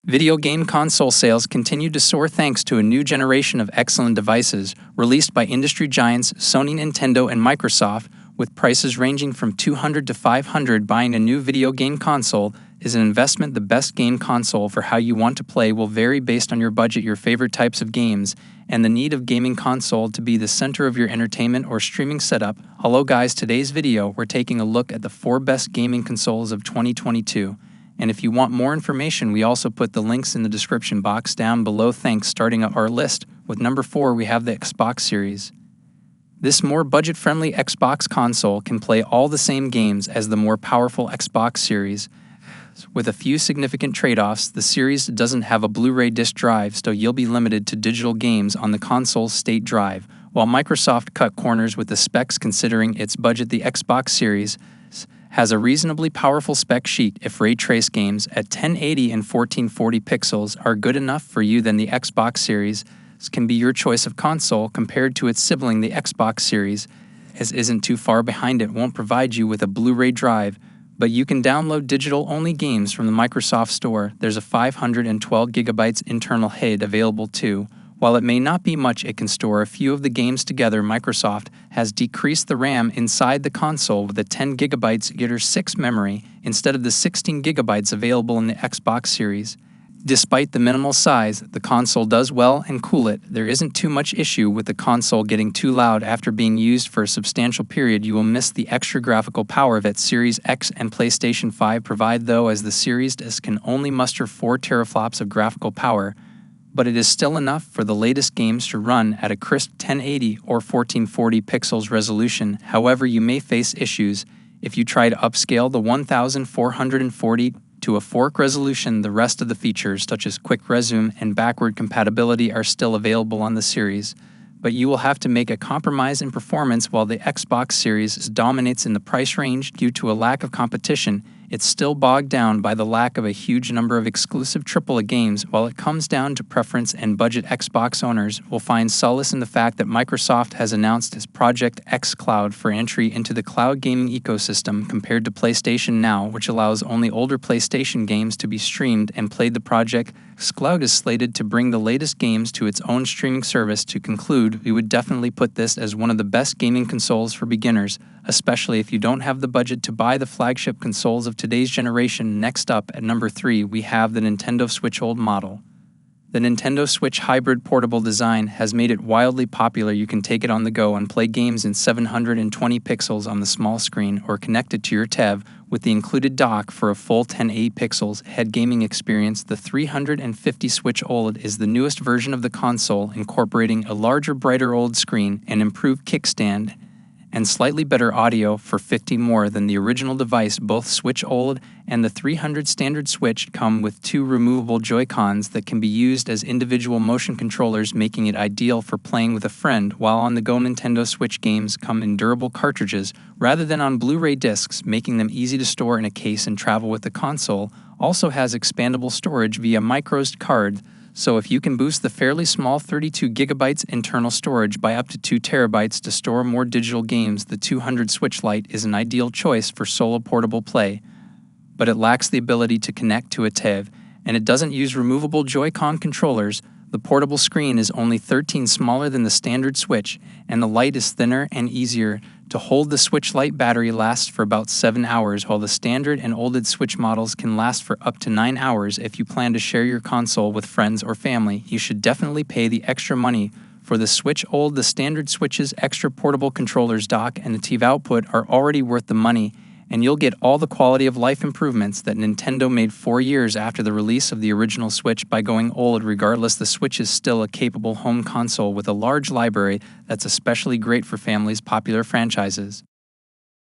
Video game console sales continue to soar thanks to a new generation of excellent devices released by industry giants Sony, Nintendo, and Microsoft, with prices ranging from $200 to $500. Buying a new video game console is an investment. The best game console for how you want to play will vary based on your budget, your favorite types of games, and the need of gaming console to be the center of your entertainment or streaming setup. Hello guys, today's video we're taking a look at the 4 best gaming consoles of 2022. And if you want more information, we also put the links in the description box down below. Thanks. Starting our list with number 4, we have the Xbox Series. This more budget-friendly Xbox console can play all the same games as the more powerful Xbox Series. With a few significant trade-offs, the Series doesn't have a Blu-ray disc drive, so you'll be limited to digital games on the console's state drive. While Microsoft cut corners with the specs considering its budget, the Xbox Series has a reasonably powerful spec sheet. If ray trace games at 1080 and 1440 pixels are good enough for you, then the Xbox Series can be your choice of console. Compared to its sibling, the Xbox Series isn't too far behind. It won't provide you with a Blu-ray drive, but you can download digital-only games from the Microsoft Store. There's a 512 gigabytes internal HID available too. While it may not be much, it can store a few of the games together. Microsoft has decreased the RAM inside the console with a 10 gigabytes GDDR6 memory instead of the 16 gigabytes available in the Xbox Series. Despite the minimal size, the console does well and cool it. There isn't too much issue with the console getting too loud after being used for a substantial period. You will miss the extra graphical power that Series X and PlayStation 5 provide, though, as the Series S can only muster 4 teraflops of graphical power, but it is still enough for the latest games to run at a crisp 1080 or 1440 pixels resolution. However, you may face issues if you try to upscale the 1440 to a 4K resolution. The rest of the features, such as quick resume and backward compatibility, are still available on the Series, but you will have to make a compromise in performance. While the Xbox Series dominates in the price range due to a lack of competition, it's still bogged down by the lack of a huge number of exclusive AAA games. While it comes down to preference and budget, Xbox owners will find solace in the fact that Microsoft has announced its Project X Cloud for entry into the cloud gaming ecosystem compared to PlayStation Now, which allows only older PlayStation games to be streamed and played. The Project X Cloud is slated to bring the latest games to its own streaming service. To conclude, we would definitely put this as one of the best gaming consoles for beginners, especially if you don't have the budget to buy the flagship consoles of today's generation. Next up, at number 3, we have the Nintendo Switch OLED model. The Nintendo Switch hybrid portable design has made it wildly popular. You can take it on the go and play games in 720 pixels on the small screen or connect it to your TV with the included dock for a full 1080 pixels head gaming experience. The 350 Switch OLED is the newest version of the console, incorporating a larger, brighter OLED screen, an improved kickstand, and slightly better audio for $50 more than the original device. Both Switch OLED and the 300 standard Switch come with 2 removable Joy-Cons that can be used as individual motion controllers, making it ideal for playing with a friend. While on-the-go Nintendo Switch games come in durable cartridges rather than on Blu-ray discs, making them easy to store in a case and travel with. The console also has expandable storage via microSD card, so if you can boost the fairly small 32 gigabytes internal storage by up to 2 terabytes to store more digital games, the 200 Switch Lite is an ideal choice for solo portable play. But it lacks the ability to connect to a TV, and it doesn't use removable Joy-Con controllers. The portable screen is only 13 smaller than the standard Switch, and the Lite is thinner and easier to hold. The Switch Lite battery lasts for about 7 hours, while the standard and OLED Switch models can last for up to 9 hours. If you plan to share your console with friends or family, you should definitely pay the extra money for the Switch OLED. The standard Switch's extra portable controllers, dock, and the TV output are already worth the money, and you'll get all the quality of life improvements that Nintendo made 4 years after the release of the original Switch by going OLED. Regardless, the Switch is still a capable home console with a large library that's especially great for families. Popular franchises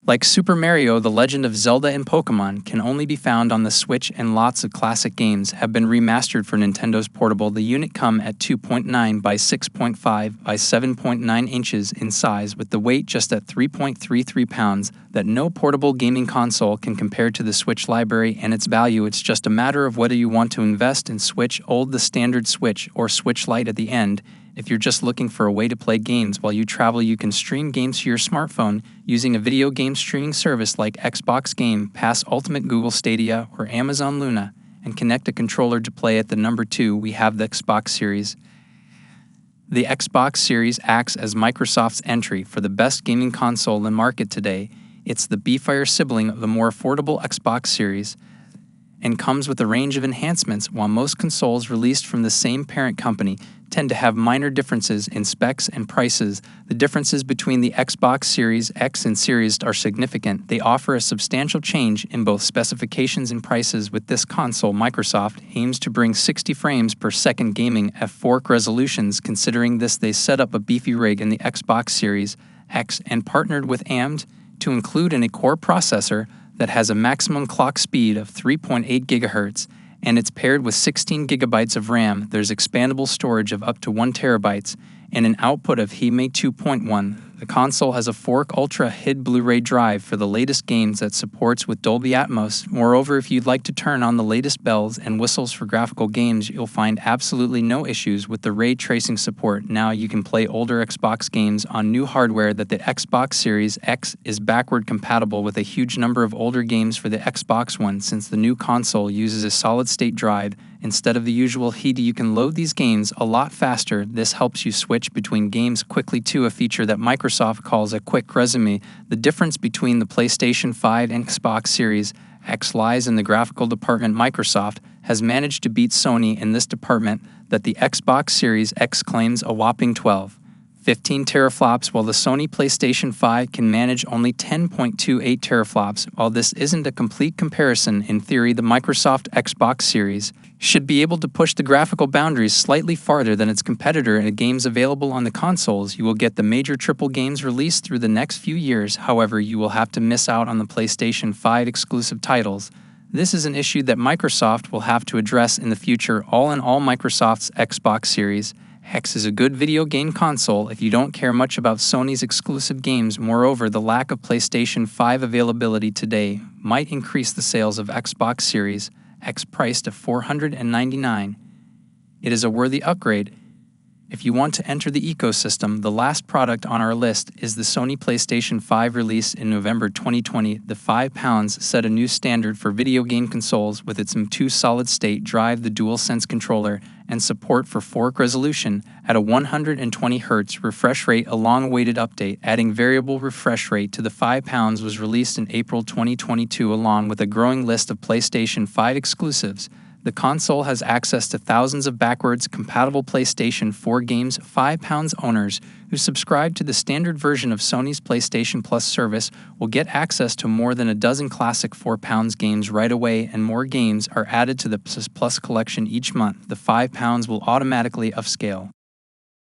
like Super Mario, The Legend of Zelda, and Pokemon can only be found on the Switch, and lots of classic games have been remastered for Nintendo's portable. The unit come at 2.9 by 6.5 by 7.9 inches in size, with the weight just at 3.33 pounds that no portable gaming console can compare to the Switch library and its value. It's just a matter of whether you want to invest in Switch OLED, the standard Switch, or Switch Lite at the end. If you're just looking for a way to play games while you travel, you can stream games to your smartphone using a video game streaming service like Xbox Game Pass Ultimate, Google Stadia, or Amazon Luna, and connect a controller to play. At the number 2, we have the Xbox Series. The Xbox Series acts as Microsoft's entry for the best gaming console in the market today. It's the beefier sibling of the more affordable Xbox Series and comes with a range of enhancements. While most consoles released from the same parent company tend to have minor differences in specs and prices, the differences between the Xbox Series X and Series are significant. They offer a substantial change in both specifications and prices. With this console, Microsoft aims to bring 60 frames per second gaming at 4K resolutions. Considering this, they set up a beefy rig in the Xbox Series X and partnered with AMD to include a core processor that has a maximum clock speed of 3.8 GHz, and it's paired with 16 GB of RAM. There's expandable storage of up to 1 TB and an output of HDMI 2.1. The console has a 4K Ultra HID Blu-ray drive for the latest games that supports with Dolby Atmos. Moreover, if you'd like to turn on the latest bells and whistles for graphical games, you'll find absolutely no issues with the ray tracing support. Now you can play older Xbox games on new hardware. That the Xbox Series X is backward compatible with a huge number of older games for the Xbox One. Since the new console uses a solid-state drive instead of the usual HDD, you can load these games a lot faster. This helps you switch between games quickly to a feature that Microsoft calls a quick resume. The difference between the PlayStation 5 and Xbox Series X lies in the graphical department. Microsoft has managed to beat Sony in this department, that the Xbox Series X claims a whopping 15 teraflops, while the Sony PlayStation 5 can manage only 10.28 teraflops. While this isn't a complete comparison, in theory the Microsoft Xbox Series should be able to push the graphical boundaries slightly farther than its competitor. In games available on the consoles, you will get the major AAA games released through the next few years. However, you will have to miss out on the PlayStation 5 exclusive titles. This is an issue that Microsoft will have to address in the future. All in all, Microsoft's Xbox Series X is a good video game console if you don't care much about Sony's exclusive games. Moreover, the lack of PlayStation 5 availability today might increase the sales of Xbox Series X, priced at $499. It is a worthy upgrade if you want to enter the ecosystem. The last product on our list is the Sony PlayStation 5, released in November 2020. The £5 set a new standard for video game consoles with its M2 solid-state drive, the DualSense controller, and support for 4K resolution at a 120 Hz refresh rate. A long-awaited update adding variable refresh rate to the £5 was released in April 2022, along with a growing list of PlayStation 5 exclusives. The console has access to thousands of backwards compatible PlayStation 4 games. £5 owners who subscribe to the standard version of Sony's PlayStation Plus service will get access to more than a dozen classic £4 games right away, and more games are added to the Plus collection each month. The £5 will automatically upscale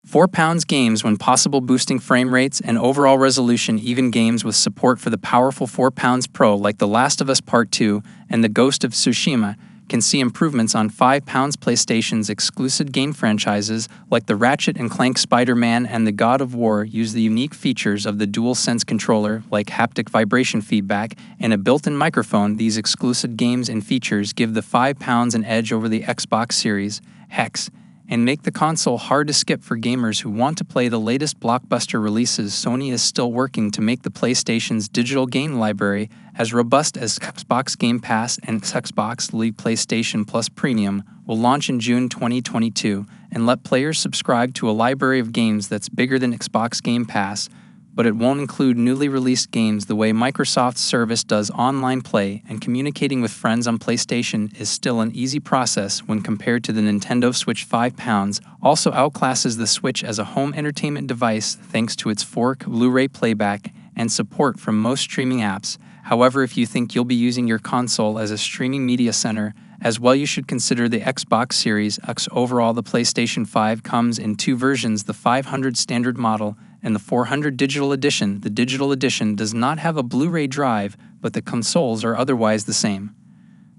£4 games when possible, boosting frame rates and overall resolution. Even games with support for the powerful £4 Pro, like The Last of Us Part 2 and The Ghost of Tsushima, can see improvements on £5 PlayStation's exclusive game franchises like the Ratchet & Clank, Spider-Man, and the God of War. Use the unique features of the DualSense controller, like haptic vibration feedback and a built-in microphone. These exclusive games and features give the £5 an edge over the Xbox Series X and make the console hard to skip for gamers who want to play the latest blockbuster releases. Sony is still working to make the PlayStation's digital game library as robust as Xbox Game Pass, and Xbox Live PlayStation Plus Premium will launch in June 2022 and let players subscribe to a library of games that's bigger than Xbox Game Pass, but it won't include newly released games the way Microsoft's service does. Online play and communicating with friends on PlayStation is still an easy process when compared to the Nintendo Switch. £5 also outclasses the Switch as a home entertainment device thanks to its 4K Blu-ray playback and support from most streaming apps. However, if you think you'll be using your console as a streaming media center as well, you should consider the Xbox Series X. Overall, the PlayStation 5 comes in two versions, the 500 standard model and the 400 digital edition. The digital edition does not have a Blu-ray drive, but the consoles are otherwise the same.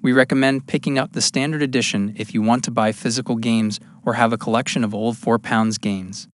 We recommend picking up the standard edition if you want to buy physical games or have a collection of old £4 games.